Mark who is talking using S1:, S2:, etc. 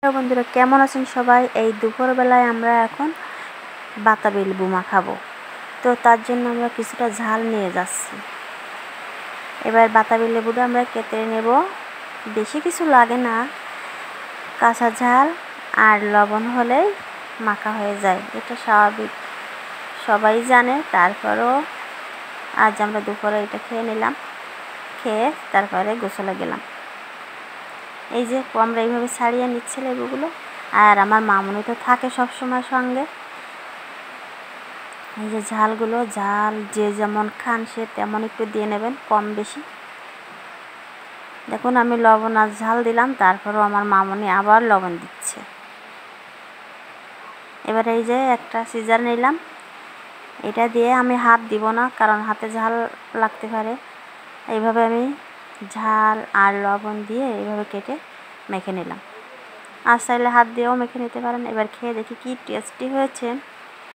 S1: Hello বন্ধুরা, কেমন আছেন সবাই? এই দুপুরবেলায় আমরা এখন বাতাবি লেবু মাখাবো। তো তার জন্য আমরা কিছুটা ঝাল নিয়ে যাচ্ছি। এবার বাতাবি লেবুটা আমরা কেটে নেব। বেশি কিছু লাগে না, কাঁচা ঝাল আর লবণ হলেই মাখা হয়ে যায়। এটা স্বাভাবিক, সবাই জানে। তারপরেও আজ আমরা দুপুরে এটা খেয়ে নিলাম। খেয়ে তারপরে গোসলে গেলাম। এই যে আমরা এইভাবে ছাড়িয়ে নিচ্ছে লেবুগুলো। আর আমার মামুনি তো থাকে সব সময় সঙ্গে। এই যে ঝালগুলো, ঝাল যে যেমন খান সে তেমন একটু দিয়ে নেবেন, কম বেশি। দেখুন আমি লবণ আর ঝাল দিলাম, তারপরও আমার মামুনি আবার লবণ দিচ্ছে। এবার এই যে একটা সিজার নিলাম, এটা দিয়ে আমি হাত দিব না, কারণ হাতে ঝাল লাগতে পারে। এইভাবে আমি ঝাল আর লবণ দিয়ে এইভাবে কেটে মেখে নিলাম। আর চাইলে হাত দিয়েও মেখে নিতে পারেন। এবার খেয়ে দেখি কি টেস্টি হয়েছে।